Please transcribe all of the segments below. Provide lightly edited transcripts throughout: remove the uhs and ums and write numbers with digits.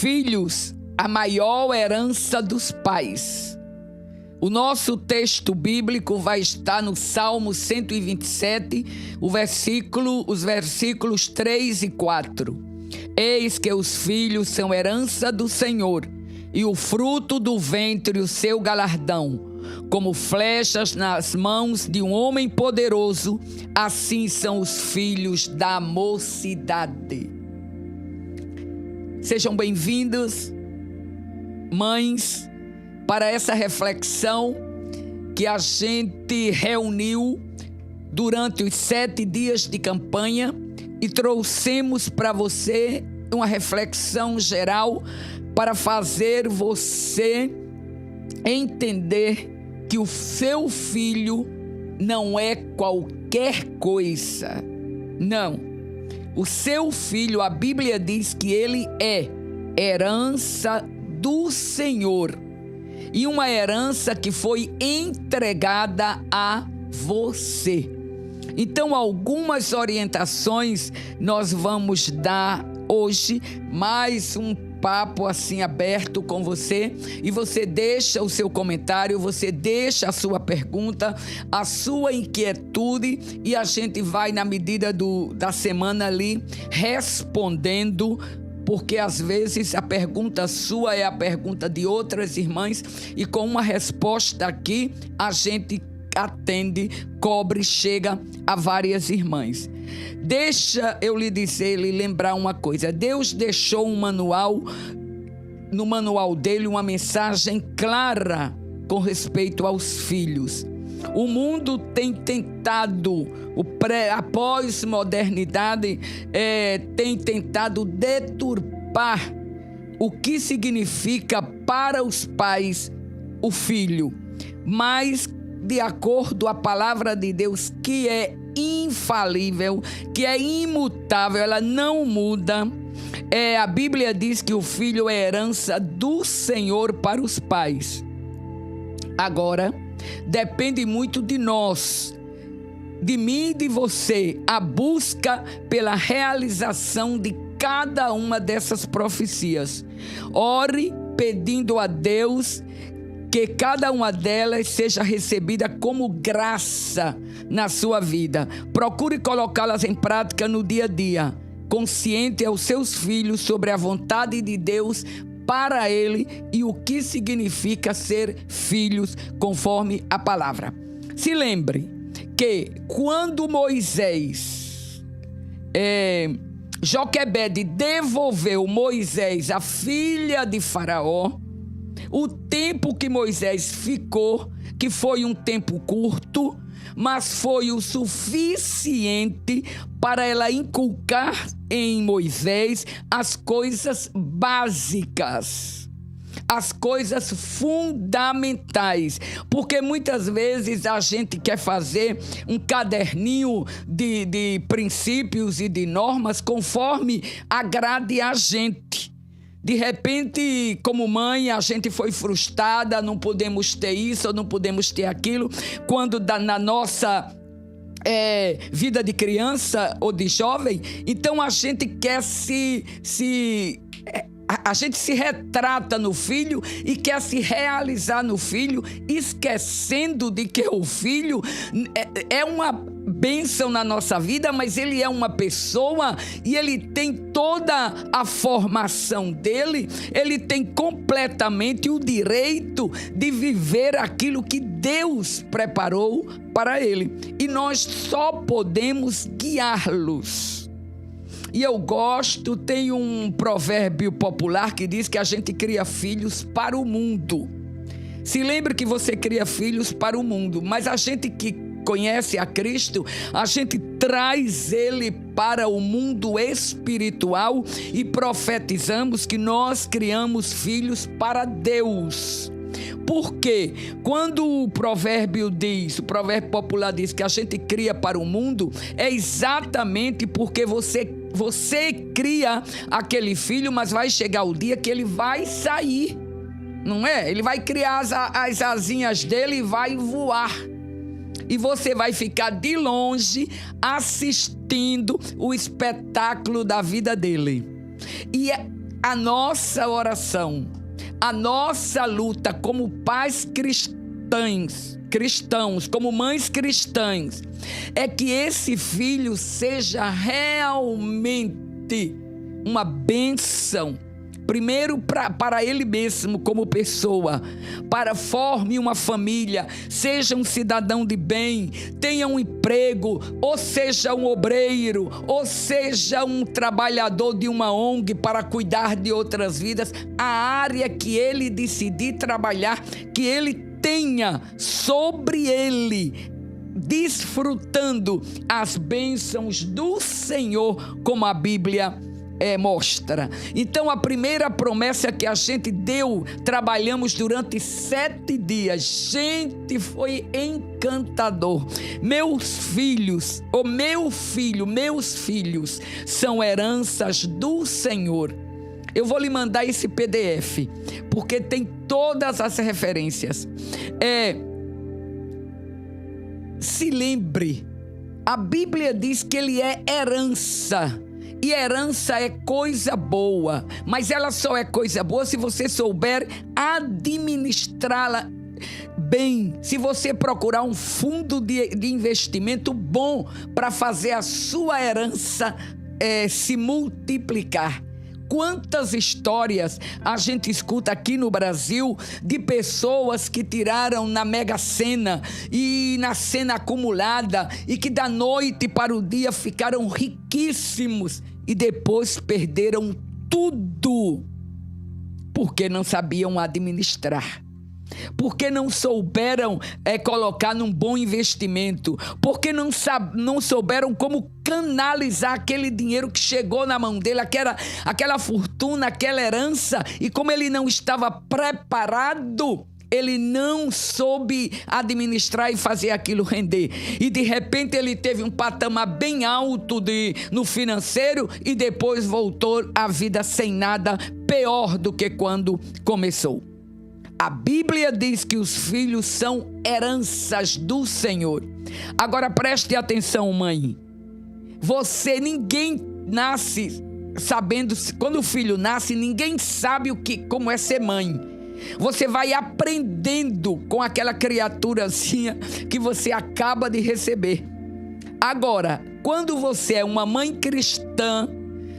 Filhos, a maior herança dos pais. O nosso texto bíblico vai estar no Salmo 127, os versículos 3 e 4. Eis que os filhos são herança do Senhor, e o fruto do ventre o seu galardão. Como flechas nas mãos de um homem poderoso, assim são os filhos da mocidade. Sejam bem-vindos, mães, para essa reflexão que a gente reuniu durante os 7 dias de campanha e trouxemos para você uma reflexão geral para fazer você entender que o seu filho não é qualquer coisa. Não. O seu filho, a Bíblia diz que ele é herança do Senhor. E uma herança que foi entregada a você. Então, algumas orientações nós vamos dar hoje, mais um papo assim aberto com você, e você deixa o seu comentário, você deixa a sua pergunta, a sua inquietude, e a gente vai na medida da semana ali respondendo, porque às vezes a pergunta sua é a pergunta de outras irmãs, e com uma resposta aqui a gente atende, cobre, chega a várias irmãs. Deixa eu lhe dizer, lhe lembrar uma coisa. Deus deixou no manual dele uma mensagem clara com respeito aos filhos. O mundo tem tentado, a pós-modernidade tem tentado deturpar o que significa para os pais o filho. Mas, de acordo com a palavra de Deus, que é infalível, que é imutável, ela não muda. A Bíblia diz que o filho é herança do Senhor para os pais. Agora, depende muito de nós, de mim e de você, a busca pela realização de cada uma dessas profecias. Ore pedindo a Deus que cada uma delas seja recebida como graça na sua vida. Procure colocá-las em prática no dia a dia, consciente aos seus filhos sobre a vontade de Deus para ele e o que significa ser filhos conforme a palavra. Se lembre que quando Moisés, Joquebede devolveu Moisés, a filha de Faraó, o tempo que Moisés ficou, que foi um tempo curto, mas foi o suficiente para ela inculcar em Moisés as coisas básicas, as coisas fundamentais, porque muitas vezes a gente quer fazer um caderninho de princípios e de normas conforme agrade a gente. De repente, como mãe, a gente foi frustrada, não podemos ter isso, ou não podemos ter aquilo, quando na nossa vida de criança ou de jovem, então a gente quer a gente se retrata no filho e quer se realizar no filho, esquecendo de que o filho é uma bênção na nossa vida, mas ele é uma pessoa e ele tem toda a formação dele, ele tem completamente o direito de viver aquilo que Deus preparou para ele. E nós só podemos guiá-los. E eu gosto, tem um provérbio popular que diz que a gente cria filhos para o mundo. Se lembre que você cria filhos para o mundo, mas a gente que conhece a Cristo, a gente traz ele para o mundo espiritual e profetizamos que nós criamos filhos para Deus. Porque quando o provérbio popular diz que a gente cria para o mundo, é exatamente porque você cria aquele filho, mas vai chegar o dia que ele vai sair, não é? Ele vai criar as asinhas dele e vai voar. E você vai ficar de longe assistindo o espetáculo da vida dele. E a nossa oração, a nossa luta como pais cristãos, como mães cristãs, é que esse filho seja realmente uma bênção. Primeiro para ele mesmo como pessoa, forme uma família, seja um cidadão de bem, tenha um emprego, ou seja um obreiro, ou seja um trabalhador de uma ONG para cuidar de outras vidas. A área que ele decidir trabalhar, que ele tenha sobre ele, desfrutando as bênçãos do Senhor, como a Bíblia mostra. Então a primeira promessa que a gente deu, trabalhamos durante 7 dias. Gente, foi encantador. Meus filhos são heranças do Senhor. Eu vou lhe mandar esse PDF, porque tem todas as referências. Se lembre, a Bíblia diz que ele é herança. E herança é coisa boa, mas ela só é coisa boa se você souber administrá-la bem. Se você procurar um fundo de investimento bom para fazer a sua herança se multiplicar. Quantas histórias a gente escuta aqui no Brasil de pessoas que tiraram na Mega Sena e na cena acumulada e que da noite para o dia ficaram riquíssimos e depois perderam tudo porque não sabiam administrar. Porque não souberam colocar num bom investimento, porque não souberam como canalizar aquele dinheiro que chegou na mão dele, aquela fortuna, aquela herança, e como ele não estava preparado, ele não soube administrar e fazer aquilo render. E de repente ele teve um patamar bem alto no financeiro e depois voltou à vida sem nada, pior do que quando começou. A Bíblia diz que os filhos são heranças do Senhor. Agora preste atenção, mãe. Ninguém nasce sabendo, quando o filho nasce, ninguém sabe como é ser mãe. Você vai aprendendo com aquela criaturazinha que você acaba de receber. Agora, quando você é uma mãe cristã,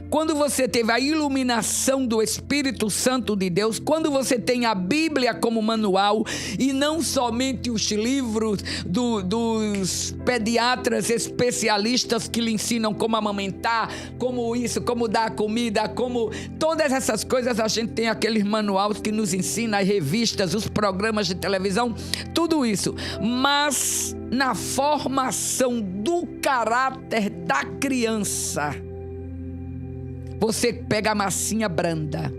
quando você teve a iluminação do Espírito Santo de Deus, quando você tem a Bíblia como manual e não somente os livros dos pediatras especialistas que lhe ensinam como amamentar, como isso, como dar comida, como todas essas coisas, a gente tem aqueles manuais que nos ensinam, as revistas, os programas de televisão, tudo isso. Mas na formação do caráter da criança, você pega a massinha branda.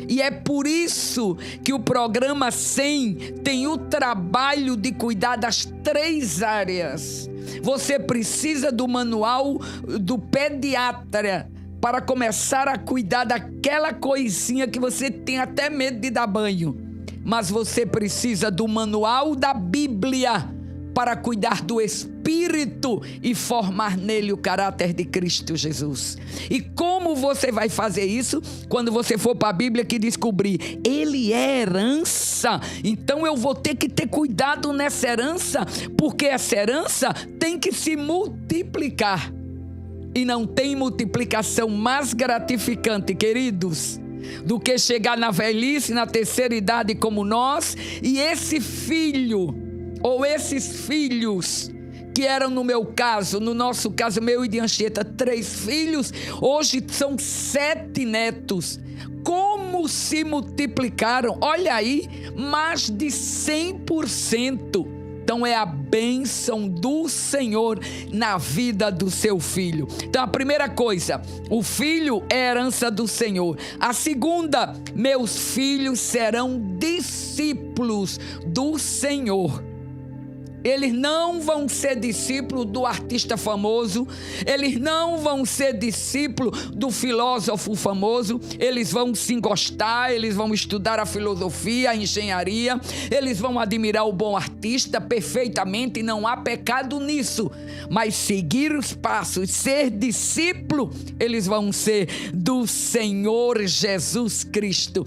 E é por isso que o programa 100 tem o trabalho de cuidar das 3 áreas. Você precisa do manual do pediatra para começar a cuidar daquela coisinha que você tem até medo de dar banho. Mas você precisa do manual da Bíblia para cuidar do Espírito e formar nele o caráter de Cristo Jesus. E como você vai fazer isso? Quando você for para a Bíblia que descobrir, ele é herança, então eu vou ter que ter cuidado nessa herança, porque essa herança tem que se multiplicar. E não tem multiplicação mais gratificante, queridos, do que chegar na velhice, na terceira idade como nós, e esse filho ou esses filhos que eram no nosso caso, meu e de Anchieta, 3 filhos, hoje são 7 netos. Como se multiplicaram? Olha aí, mais de 100%. Então é a bênção do Senhor na vida do seu filho. Então a primeira coisa, o filho é herança do Senhor. A segunda, meus filhos serão discípulos do Senhor. Eles não vão ser discípulos do artista famoso, eles não vão ser discípulos do filósofo famoso, eles vão se gostar, eles vão estudar a filosofia, a engenharia, eles vão admirar o bom artista perfeitamente, e não há pecado nisso, mas seguir os passos, ser discípulo, eles vão ser do Senhor Jesus Cristo.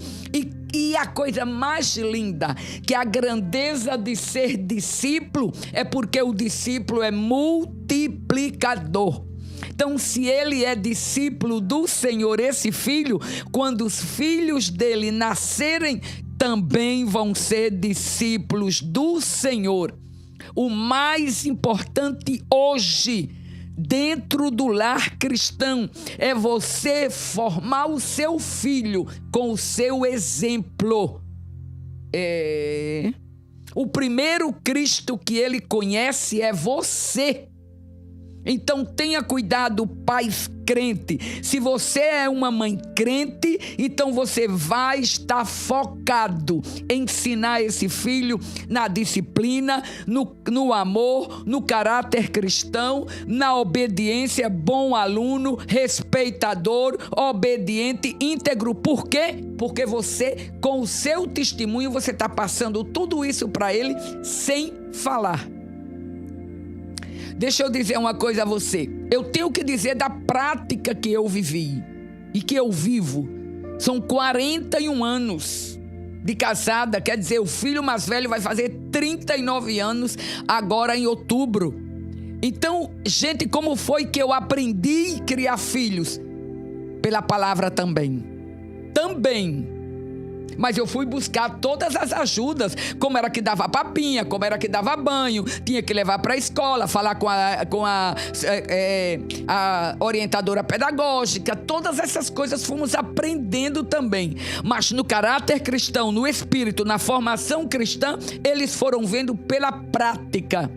E a coisa mais linda, que a grandeza de ser discípulo, é porque o discípulo é multiplicador. Então, se ele é discípulo do Senhor, esse filho, quando os filhos dele nascerem, também vão ser discípulos do Senhor. O mais importante hoje, dentro do lar cristão, é você formar o seu filho com o seu exemplo. O primeiro Cristo que ele conhece é você. Então tenha cuidado, pais crentes. Se você é uma mãe crente, então você vai estar focado em ensinar esse filho na disciplina, no amor, no caráter cristão, na obediência, bom aluno, respeitador, obediente, íntegro. Por quê? Porque você, com o seu testemunho, você está passando tudo isso para ele sem falar. Deixa eu dizer uma coisa a você. Eu tenho que dizer da prática que eu vivi e que eu vivo. São 41 anos de casada, quer dizer, o filho mais velho vai fazer 39 anos agora em outubro. Então, gente, como foi que eu aprendi a criar filhos? Pela palavra também. Mas eu fui buscar todas as ajudas, como era que dava papinha, como era que dava banho, tinha que levar para a escola, falar com a orientadora pedagógica, todas essas coisas fomos aprendendo também. Mas no caráter cristão, no espírito, na formação cristã, eles foram vendo pela prática.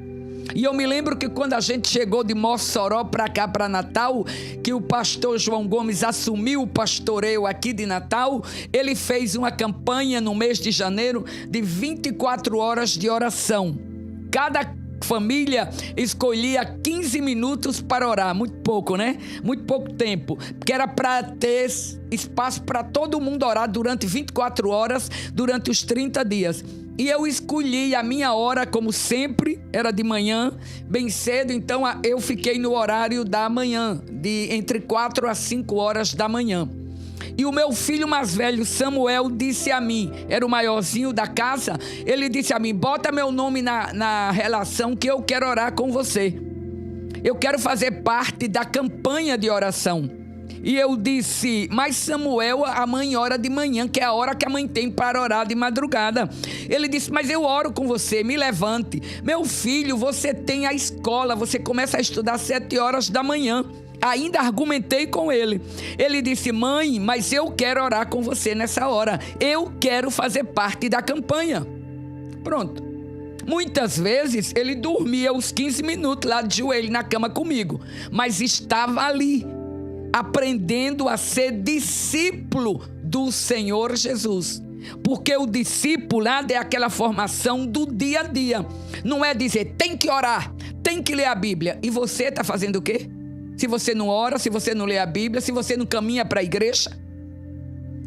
E eu me lembro que quando a gente chegou de Mossoró para cá, para Natal, que o pastor João Gomes assumiu o pastoreio aqui de Natal, ele fez uma campanha no mês de janeiro de 24 horas de oração. Cada família escolhia 15 minutos para orar, muito pouco, né? Muito pouco tempo, porque era para ter espaço para todo mundo orar durante 24 horas, durante os 30 dias. E eu escolhi a minha hora, como sempre, era de manhã, bem cedo, então eu fiquei no horário da manhã, entre 4 a 5 horas da manhã. E o meu filho mais velho, Samuel, disse a mim, era o maiorzinho da casa, ele disse a mim: bota meu nome na relação que eu quero orar com você. Eu quero fazer parte da campanha de oração. E eu disse: mas Samuel, a mãe ora de manhã, que é a hora que a mãe tem para orar de madrugada. Ele disse: mas eu oro com você, me levante. Meu filho, você tem a escola, você começa a estudar às 7 horas da manhã. Ainda argumentei com ele. Ele disse: mãe, mas eu quero orar com você nessa hora. Eu quero fazer parte da campanha. Pronto. Muitas vezes ele dormia os 15 minutos lá de joelho na cama comigo, mas estava ali, aprendendo a ser discípulo do Senhor Jesus. Porque o discipulado é aquela formação do dia a dia. Não é dizer, tem que orar, tem que ler a Bíblia. E você está fazendo o quê? Se você não ora, se você não lê a Bíblia, se você não caminha para a igreja.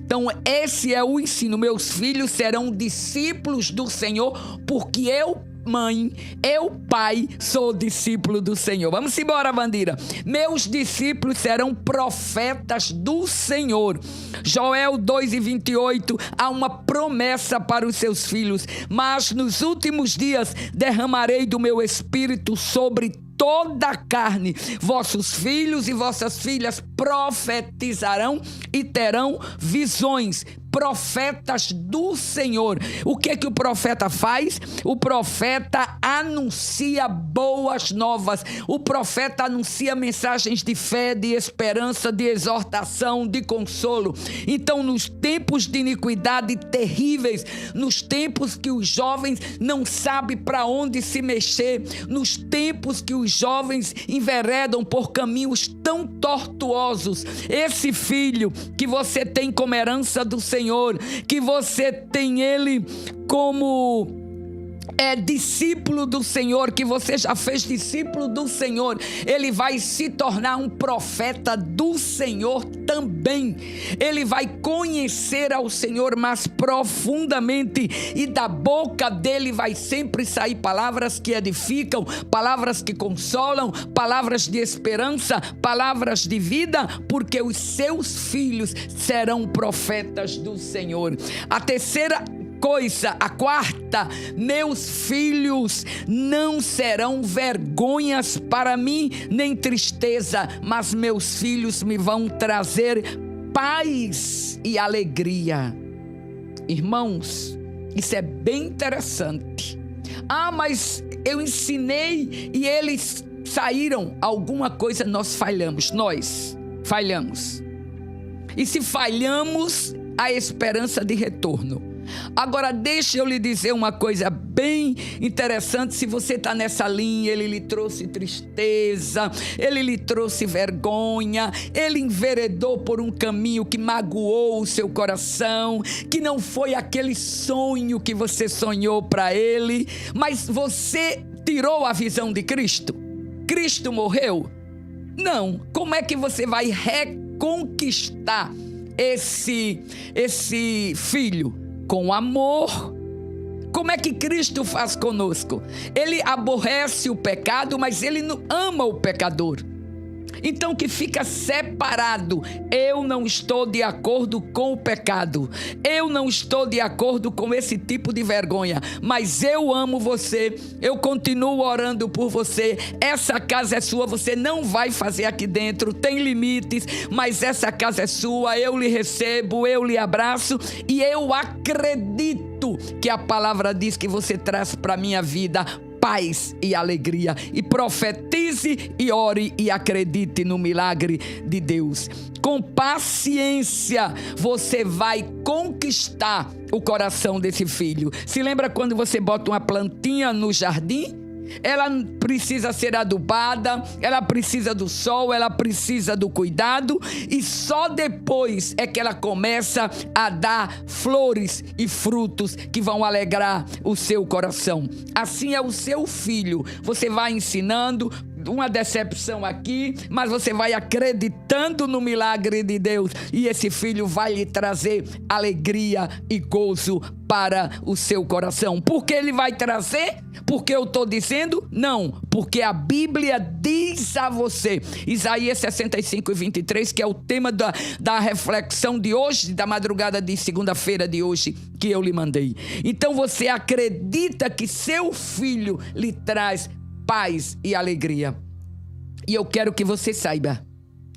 Então esse é o ensino. Meus filhos serão discípulos do Senhor, porque eu, mãe, eu, pai, sou discípulo do Senhor. Vamos embora, Vandira. Meus discípulos serão profetas do Senhor. Joel 2:28, há uma promessa para os seus filhos. Mas nos últimos dias derramarei do meu espírito sobre toda a carne. Vossos filhos e vossas filhas profetizarão e terão visões. Profetas do Senhor. O que o profeta faz? O profeta anuncia boas novas. O profeta anuncia mensagens de fé, de esperança, de exortação, de consolo. Então, nos tempos de iniquidade terríveis, nos tempos que os jovens não sabem para onde se mexer, nos tempos que os jovens enveredam por caminhos tão tortuosos, esse filho que você tem como herança do Senhor, que você tem ele como é discípulo do Senhor, que você já fez discípulo do Senhor, ele vai se tornar um profeta do Senhor também. Ele vai conhecer ao Senhor mais profundamente, e da boca dele vai sempre sair palavras que edificam, palavras que consolam, palavras de esperança, palavras de vida, porque os seus filhos serão profetas do Senhor. A terceira coisa, a quarta: meus filhos não serão vergonhas para mim, nem tristeza, mas meus filhos me vão trazer paz e alegria. Irmãos, isso é bem interessante. Mas eu ensinei e eles saíram. Alguma coisa nós falhamos. E se falhamos, há esperança de retorno. Agora, deixa eu lhe dizer uma coisa bem interessante. Se você está nessa linha, ele lhe trouxe tristeza, ele lhe trouxe vergonha, ele enveredou por um caminho que magoou o seu coração, que não foi aquele sonho que você sonhou para ele, mas você tirou a visão de Cristo. Cristo morreu? Não. Como é que você vai reconquistar esse filho? Com amor. Como é que Cristo faz conosco? Ele aborrece o pecado, mas ele não ama o pecador. Então que fica separado. Eu não estou de acordo com o pecado. Eu não estou de acordo com esse tipo de vergonha. Mas eu amo você. Eu continuo orando por você. Essa casa é sua. Você não vai fazer aqui dentro. Tem limites. Mas essa casa é sua. Eu lhe recebo. Eu lhe abraço. E eu acredito que a palavra diz que você traz para a minha vida paz e alegria, e profetize e ore e acredite no milagre de Deus. Com paciência você vai conquistar o coração desse filho. Se lembra quando você bota uma plantinha no jardim? Ela precisa ser adubada, ela precisa do sol, ela precisa do cuidado, e só depois é que ela começa a dar flores e frutos que vão alegrar o seu coração. Assim é o seu filho. Você vai ensinando, uma decepção aqui, mas você vai acreditando no milagre de Deus, e esse filho vai lhe trazer alegria e gozo para o seu coração. Por que ele vai trazer? Porque eu estou dizendo? Não, porque a Bíblia diz a você. Isaías 65:23, que é o tema da reflexão de hoje, da madrugada de segunda-feira de hoje, que eu lhe mandei. Então você acredita que seu filho lhe traz paz e alegria. E eu quero que você saiba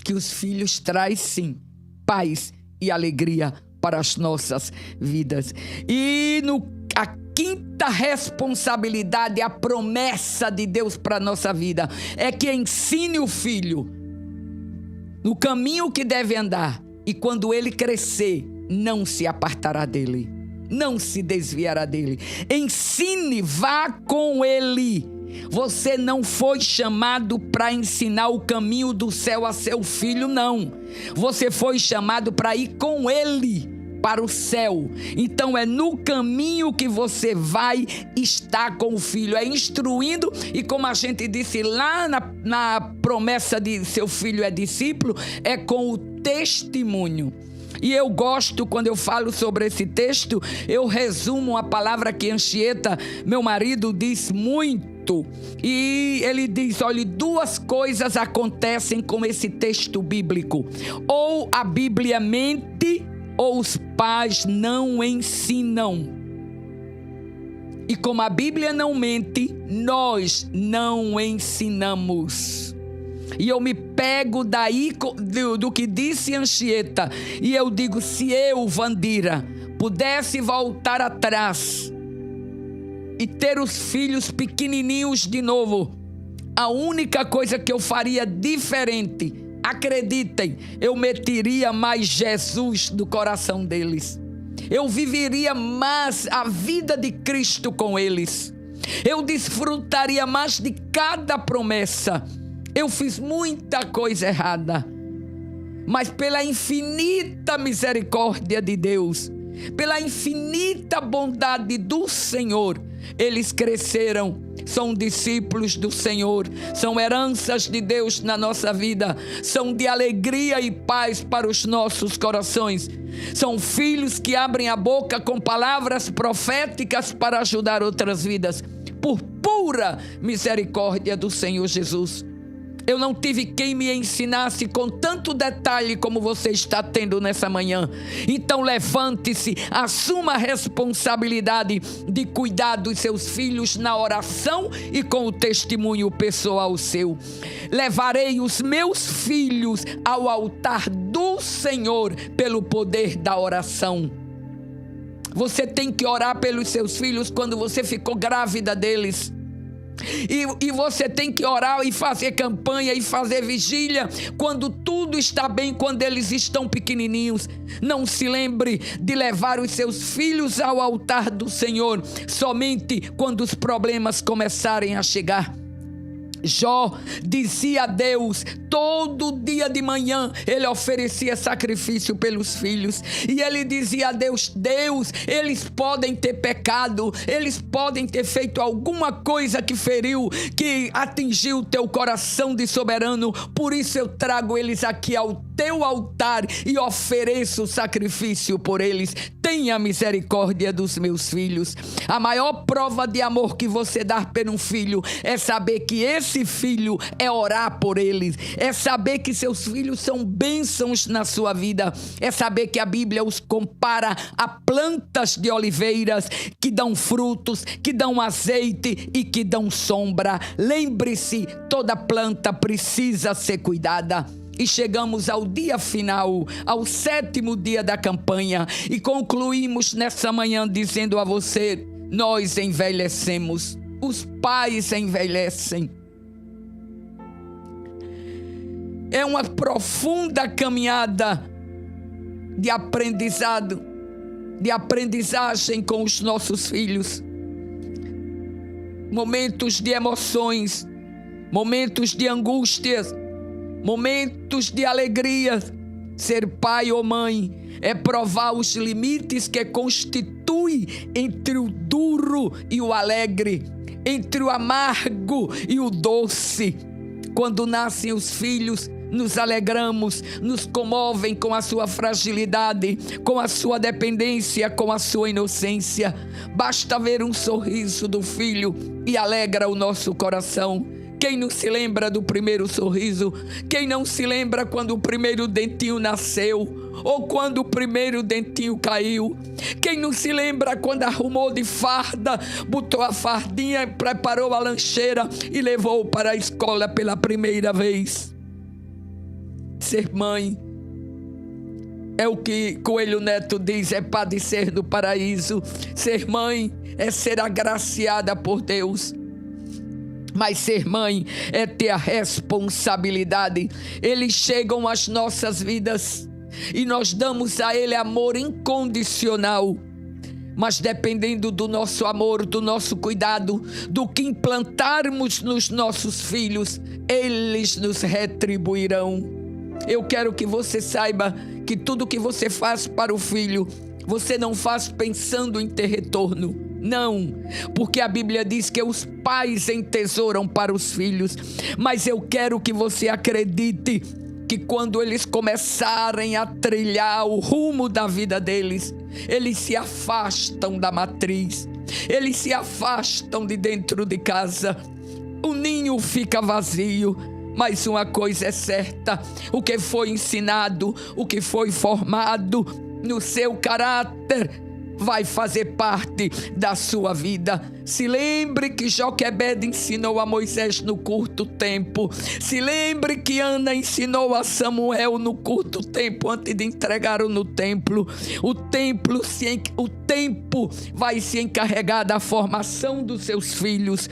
que os filhos trazem sim paz e alegria para as nossas vidas. E a quinta responsabilidade, a promessa de Deus para a nossa vida, é que ensine o filho no caminho que deve andar, e quando ele crescer, não se apartará dele, não se desviará dele. Ensine, vá com ele. Você não foi chamado para ensinar o caminho do céu a seu filho, não. Você foi chamado para ir com ele para o céu. Então é no caminho que você vai estar com o filho, é instruindo. E como a gente disse lá na promessa de seu filho é discípulo, é com o testemunho. E eu gosto, quando eu falo sobre esse texto, eu resumo a palavra que Anchieta, meu marido, diz muito. E ele diz: olha, duas coisas acontecem com esse texto bíblico. Ou a Bíblia mente, ou os pais não ensinam. E como a Bíblia não mente, nós não ensinamos. E eu me pego daí do que disse Anchieta, e eu digo: se eu, Vandira, pudesse voltar atrás e ter os filhos pequenininhos de novo, a única coisa que eu faria diferente, acreditem, eu meteria mais Jesus no coração deles. Eu viveria mais a vida de Cristo com eles. Eu desfrutaria mais de cada promessa. Eu fiz muita coisa errada, mas pela infinita misericórdia de Deus, pela infinita bondade do Senhor, eles cresceram, são discípulos do Senhor, são heranças de Deus na nossa vida, são de alegria e paz para os nossos corações, são filhos que abrem a boca com palavras proféticas para ajudar outras vidas, por pura misericórdia do Senhor Jesus. Eu não tive quem me ensinasse com tanto detalhe como você está tendo nessa manhã. Então levante-se, assuma a responsabilidade de cuidar dos seus filhos na oração e com o testemunho pessoal seu. Levarei os meus filhos ao altar do Senhor pelo poder da oração. Você tem que orar pelos seus filhos quando você ficou grávida deles. E você tem que orar e fazer campanha e fazer vigília quando tudo está bem, quando eles estão pequenininhos. Não se lembre de levar os seus filhos ao altar do Senhor somente quando os problemas começarem a chegar. Jó dizia a Deus, todo dia de manhã ele oferecia sacrifício pelos filhos, e ele dizia a Deus: Deus, eles podem ter pecado, eles podem ter feito alguma coisa que feriu, que atingiu o teu coração de soberano, por isso eu trago eles aqui ao teu altar e ofereço sacrifício por eles. Tenha misericórdia dos meus filhos. A maior prova de amor que você dá por um filho é saber que esse filho é orar por eles, é saber que seus filhos são bênçãos na sua vida, é saber que a Bíblia os compara a plantas de oliveiras que dão frutos, que dão azeite e que dão sombra. Lembre-se, toda planta precisa ser cuidada. E chegamos ao dia final, ao 7º dia da campanha, e concluímos nessa manhã dizendo a você: nós envelhecemos, os pais envelhecem. É uma profunda caminhada de aprendizado, de aprendizagem com os nossos filhos. Momentos de emoções, momentos de angústias, momentos de alegria. Ser pai ou mãe é provar os limites que constituem entre o duro e o alegre, entre o amargo e o doce. Quando nascem os filhos, nos alegramos, nos comovem com a sua fragilidade, com a sua dependência, com a sua inocência. Basta ver um sorriso do filho e alegra o nosso coração. Quem não se lembra do primeiro sorriso? Quem não se lembra quando o primeiro dentinho nasceu? Ou quando o primeiro dentinho caiu? Quem não se lembra quando arrumou de farda, botou a fardinha, preparou a lancheira e levou para a escola pela primeira vez? Ser mãe é o que Coelho Neto diz, é padecer no paraíso. Ser mãe é ser agraciada por Deus. Mas ser mãe é ter a responsabilidade. Eles chegam às nossas vidas e nós damos a ele amor incondicional. Mas dependendo do nosso amor, do nosso cuidado, do que implantarmos nos nossos filhos, eles nos retribuirão. Eu quero que você saiba que tudo que você faz para o filho, você não faz pensando em ter retorno. Não, porque a Bíblia diz que os pais entesouram para os filhos. Mas eu quero que você acredite que quando eles começarem a trilhar o rumo da vida deles, eles se afastam da matriz, eles se afastam de dentro de casa. O ninho fica vazio. Mas uma coisa é certa: o que foi ensinado, o que foi formado no seu caráter, vai fazer parte da sua vida. Se lembre que Joquebed ensinou a Moisés no curto tempo. Se lembre que Ana ensinou a Samuel no curto tempo antes de entregá-lo no templo. O tempo vai se encarregar da formação dos seus filhos.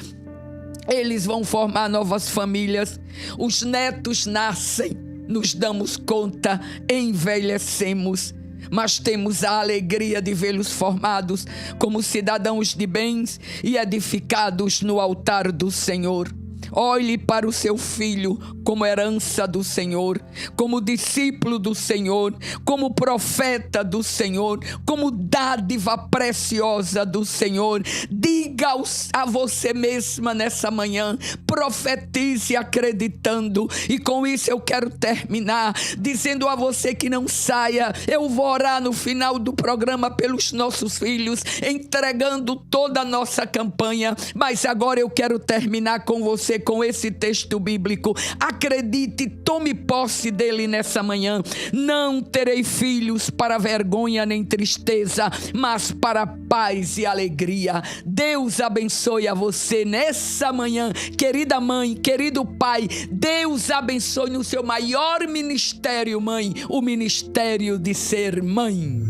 Eles vão formar novas famílias. Os netos nascem, nos damos conta, envelhecemos. Mas temos a alegria de vê-los formados como cidadãos de bens e edificados no altar do Senhor. Olhe para o seu filho como herança do Senhor, como discípulo do Senhor, como profeta do Senhor, como dádiva preciosa do Senhor. Diga a você mesma nessa manhã, profetize acreditando. E com isso eu quero terminar dizendo a você que não saia. Eu vou orar no final do programa pelos nossos filhos, entregando toda a nossa campanha. Mas agora eu quero terminar com você com esse texto bíblico. Acredite, tome posse dele nessa manhã. Não terei filhos para vergonha nem tristeza, mas para paz e alegria. Deus abençoe a você nessa manhã, querida mãe, querido pai. Deus abençoe no seu maior ministério, mãe, o ministério de ser mãe.